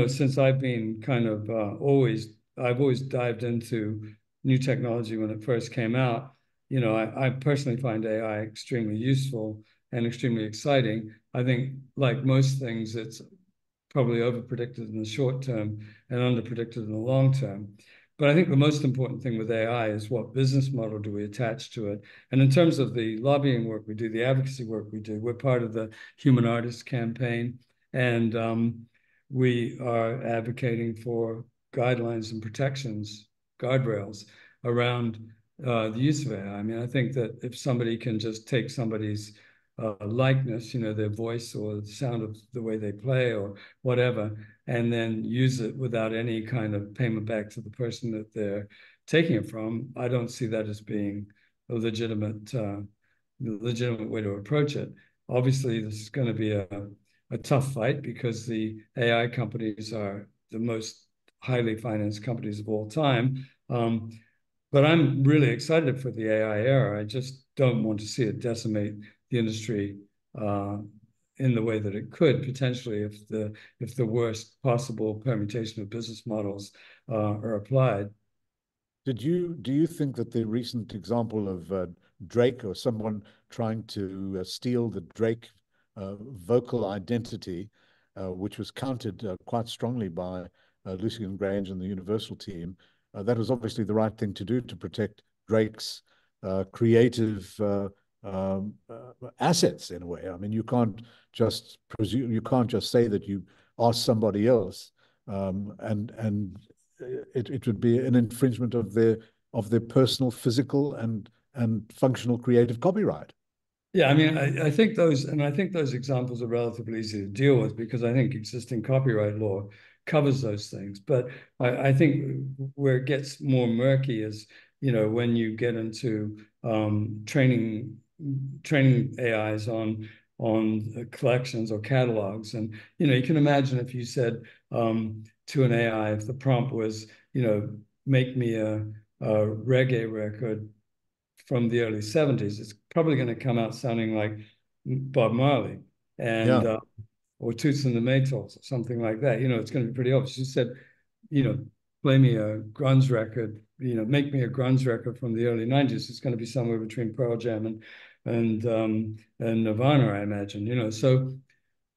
since I've been kind of I've always dived into new technology when it first came out. I personally find AI extremely useful and extremely exciting. I think, like most things, it's probably overpredicted in the short term and underpredicted in the long term. But I think the most important thing with AI is what business model do we attach to it? And in terms of the lobbying work we do, the advocacy work we do, we're part of the Human Artist Campaign, and we are advocating for guidelines and protections, guardrails around the use of AI. I mean, I think that if somebody can just take somebody's likeness, their voice or the sound of the way they play or whatever, and then use it without any kind of payment back to the person that they're taking it from, I don't see that as being a legitimate way to approach it. Obviously, this is going to be a tough fight because the AI companies are the most highly financed companies of all time. But I'm really excited for the AI era. I just don't want to see it decimate the industry in the way that it could potentially if the worst possible permutation of business models are applied. Do you think that the recent example of Drake or someone trying to steal the Drake vocal identity, which was countered quite strongly by Lucian Grange and the Universal team, that was obviously the right thing to do to protect Drake's creative assets in a way. I mean, you can't just presume, you can't just say that you are somebody else, and it would be an infringement of their personal, physical, and functional creative copyright. Yeah, I mean, I think those examples are relatively easy to deal with because I think existing copyright law covers those things. But I think where it gets more murky is, when you get into training AIs on collections or catalogs, and you can imagine if you said to an AI, if the prompt was, make me a reggae record from the early 70s, it's probably going to come out sounding like Bob Marley and Yeah. or Toots and the Maytals or something like that. It's going to be pretty obvious. You said, you know, play me a grunge record, make me a grunge record from the early 90s. It's going to be somewhere between Pearl Jam and Nirvana, I imagine. So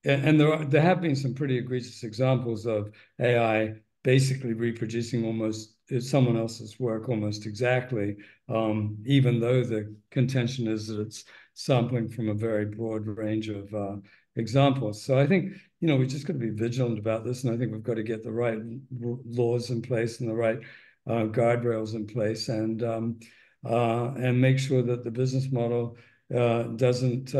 and there have been some pretty egregious examples of AI basically reproducing almost someone else's work almost exactly, even though the contention is that it's sampling from a very broad range of examples. So I think we just got to be vigilant about this, and I think we've got to get the right laws in place and the right guardrails in place, and make sure that the business model doesn't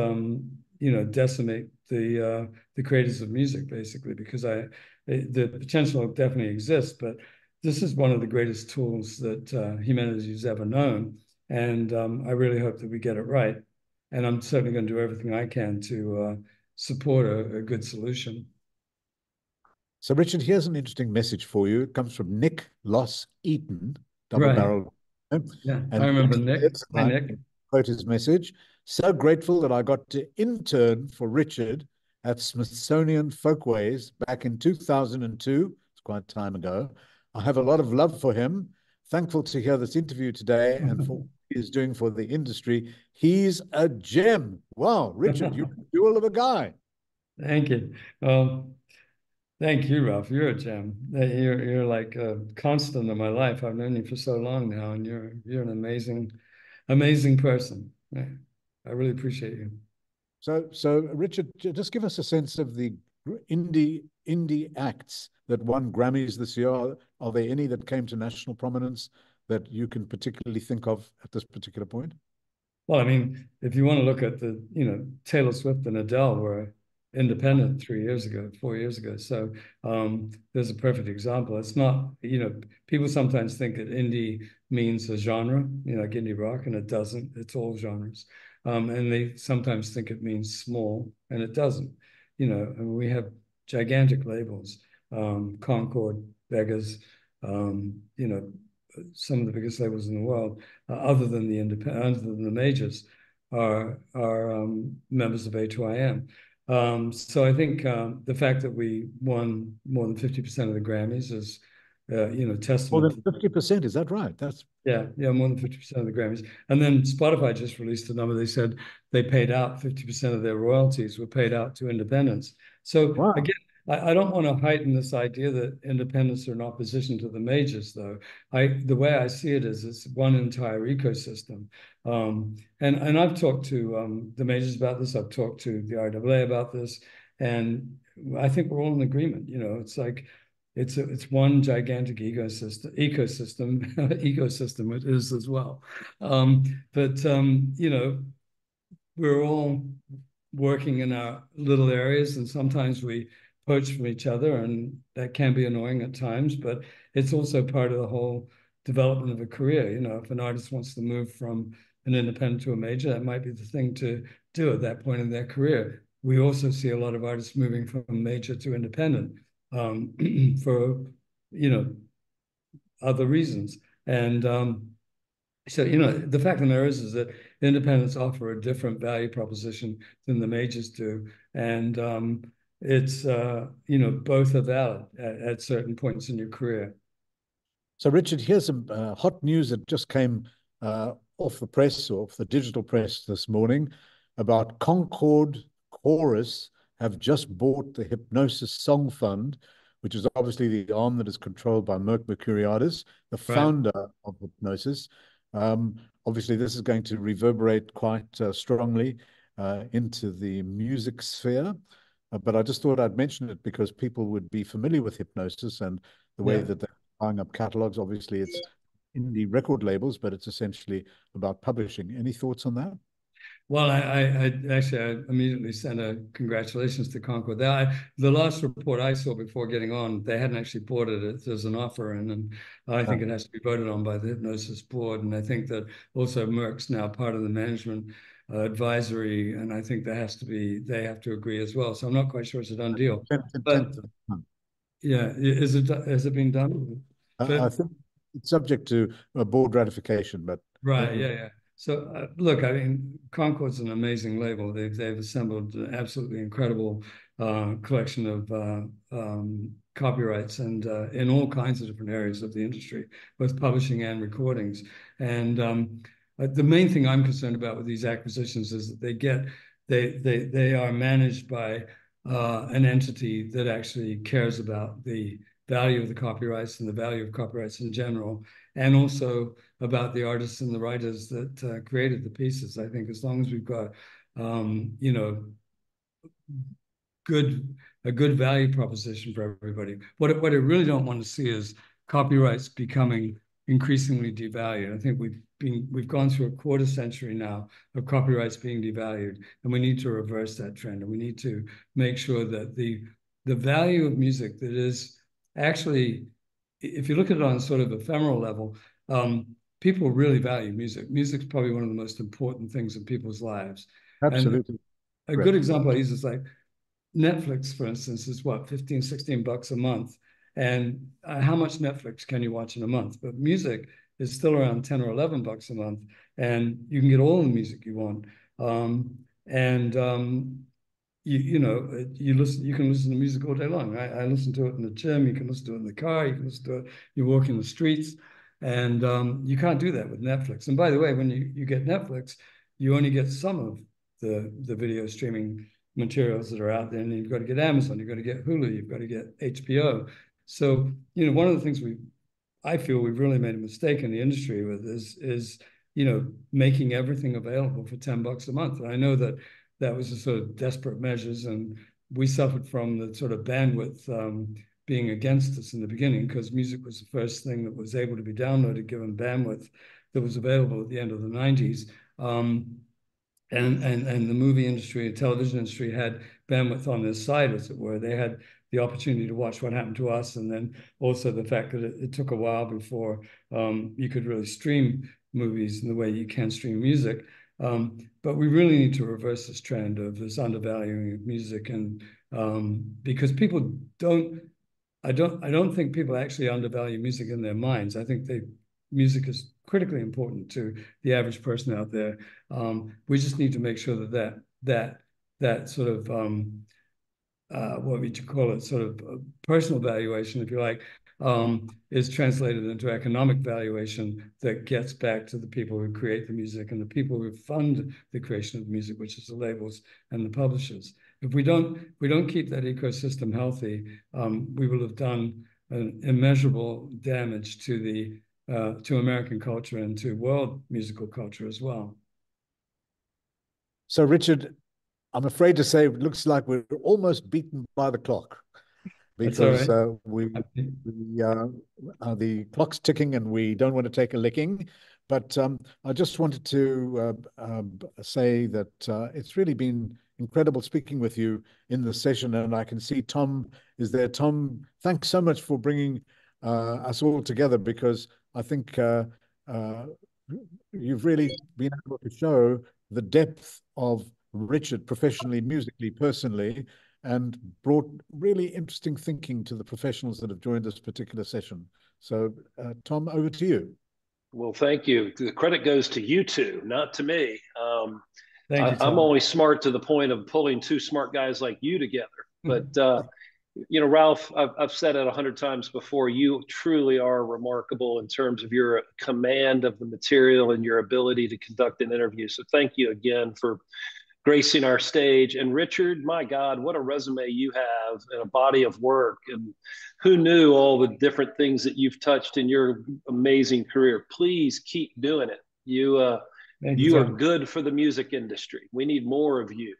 decimate the creators of music, basically, because the potential definitely exists, but this is one of the greatest tools that humanity has ever known, and I really hope that we get it right. And I'm certainly going to do everything I can to support a good solution. So, Richard, here's an interesting message for you. It comes from Nick Loss Eaton, double Right. barrel. Yeah, I And remember Nick Nick. says, Hi, I Nick. quote his message: so grateful that I got to intern for Richard at Smithsonian Folkways back in 2002. It's quite time ago. I have a lot of love for him. Thankful to hear this interview today and for what he is doing for the industry. He's a gem. Wow, Richard, you're a jewel of a guy. Thank you. Well, thank you, Ralph. You're a gem. You're like a constant in my life. I've known you for so long now, and you're an amazing person. I really appreciate you. So Richard, just give us a sense of the indie acts that won Grammys this year. Are there any that came to national prominence that you can particularly think of at this particular point? Well, I mean, if you want to look at Taylor Swift and Adele were independent 3 years ago, 4 years ago. So there's a perfect example. It's not, people sometimes think that indie means a genre, like indie rock, and it doesn't. It's all genres. And they sometimes think it means small, and it doesn't. And we have gigantic labels, Concord, Vegas, some of the biggest labels in the world, other than the majors, are members of A2IM. So I think the fact that we won more than 50% of the Grammys is, More testament than to 50%, is that right? That's yeah, more than 50% of the Grammys. And then Spotify just released a number. They said they paid out 50% of their royalties were paid out to independents. So wow. again, I don't want to heighten this idea that independents are in opposition to the majors, though. The way I see it is it's one entire ecosystem. And I've talked to the majors about this. I've talked to the RAA about this, and I think we're all in agreement. It's like it's one gigantic ecosystem it is as well. But we're all working in our little areas, and sometimes we poach from each other, and that can be annoying at times, but it's also part of the whole development of a career. If an artist wants to move from an independent to a major, that might be the thing to do at that point in their career. We also see a lot of artists moving from major to independent, for other reasons. And so the fact of the matter is that independents offer a different value proposition than the majors do, and it's both are valid at certain points in your career. So, Richard, here's some hot news that just came off the press, or off the digital press this morning, about Concord Chorus have just bought the Hypnosis Song Fund, which is obviously the arm that is controlled by Mercuriadis, the Right. founder of Hypnosis. Obviously, this is going to reverberate quite strongly into the music sphere. But I just thought I'd mention it because people would be familiar with Hypnosis and the way Yeah. that they're buying up catalogs. Obviously, it's indie record labels, but it's essentially about publishing. Any thoughts on that? Well, I immediately sent a congratulations to Concord. The last report I saw before getting on, they hadn't actually bought it as an offer, and I think it has to be voted on by the Hypnosis board. And I think that also Merck's now part of the management advisory, and I think they have to agree as well. So I'm not quite sure it's a done deal. 10th But of the month. yeah, has it been done? I think it's subject to a board ratification, but Right, yeah. So look, I mean, Concord's an amazing label. They've assembled an absolutely incredible collection of copyrights and in all kinds of different areas of the industry, both publishing and recordings. And the main thing I'm concerned about with these acquisitions is that they are managed by an entity that actually cares about the value of the copyrights and the value of copyrights in general, and also about the artists and the writers that created the pieces. I think as long as we've got, you know, a good value proposition for everybody. What I really don't want to see is copyrights becoming increasingly devalued. I think we've gone through a quarter century now of copyrights being devalued, and we need to reverse that trend. And we need to make sure that the value of music that is actually, if you look at it on sort of ephemeral level, people really value music. Music's probably one of the most important things in people's lives. And absolutely a good correct. example I use is like Netflix, for instance, is what, 15, 16 bucks a month. And how much Netflix can you watch in a month? But music is still around 10 or 11 bucks a month. And you can get all the music you want. And you can listen to music all day long. I listen to it in the gym. You can listen to it in the car. You can listen to it. You walk in the streets, and you can't do that with Netflix. And by the way, when you get Netflix, you only get some of the video streaming materials that are out there, and you've got to get Amazon, you've got to get Hulu, you've got to get HBO. So one of the things I feel we've really made a mistake in the industry with is making everything available for 10 bucks a month. And I know that was a sort of desperate measures, and we suffered from the sort of bandwidth being against us in the beginning, because music was the first thing that was able to be downloaded given bandwidth that was available at the end of the 90s. And the movie industry and television industry had bandwidth on their side, as it were. They had the opportunity to watch what happened to us, and then also the fact that it took a while before you could really stream movies in the way you can stream music. But we really need to reverse this trend of this undervaluing of music, and because I don't think people actually undervalue music in their minds. I think music is critically important to the average person out there. We just need to make sure that sort of what would you call it, sort of personal valuation, if you like, is translated into economic valuation that gets back to the people who create the music and the people who fund the creation of the music, which is the labels and the publishers. If we don't keep that ecosystem healthy, we will have done an immeasurable damage to American culture and to world musical culture as well. So, Richard, I'm afraid to say it looks like we're almost beaten by the clock, because the clock's ticking and we don't want to take a licking. But I just wanted to say that it's really been incredible speaking with you in the session, and I can see Tom is there. Tom, thanks so much for bringing us all together, because I think you've really been able to show the depth of Richard professionally, musically, personally, and brought really interesting thinking to the professionals that have joined this particular session. So, Tom, over to you. Well, thank you. The credit goes to you two, not to me. Thank you, Tom. I'm only smart to the point of pulling two smart guys like you together. But Ralph, I've said it 100 times before. You truly are remarkable in terms of your command of the material and your ability to conduct an interview. So thank you again for gracing our stage. And Richard, my God, what a resume you have and a body of work. And who knew all the different things that you've touched in your amazing career. Please keep doing it. You are good for the music industry. We need more of you.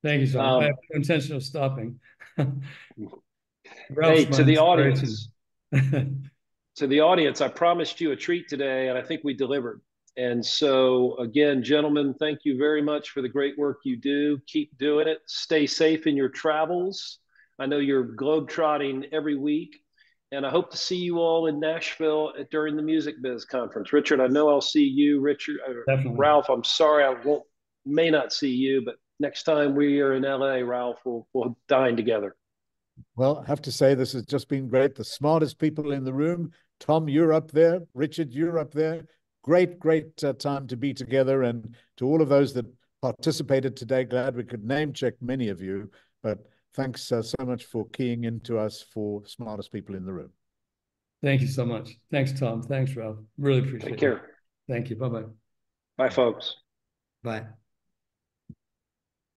Thank you, Tom. I have no intention of stopping. Hey, to the audience, I promised you a treat today, and I think we delivered. And so, again, gentlemen, thank you very much for the great work you do. Keep doing it. Stay safe in your travels. I know you're globetrotting every week. And I hope to see you all in Nashville during the Music Biz conference. Richard, I know I'll see you. Richard, Definitely. Ralph, I'm sorry may not see you, but next time we are in LA, Ralph, we'll dine together. Well, I have to say this has just been great. The smartest people in the room. Tom, you're up there. Richard, you're up there. Great, great time to be together. And to all of those that participated today, glad we could name check many of you. But thanks so much for keying into us for smartest people in the room. Thank you so much. Thanks, Tom. Thanks, Ralph. Really appreciate it. Take care. Thank you. Bye-bye. Bye, folks. Bye.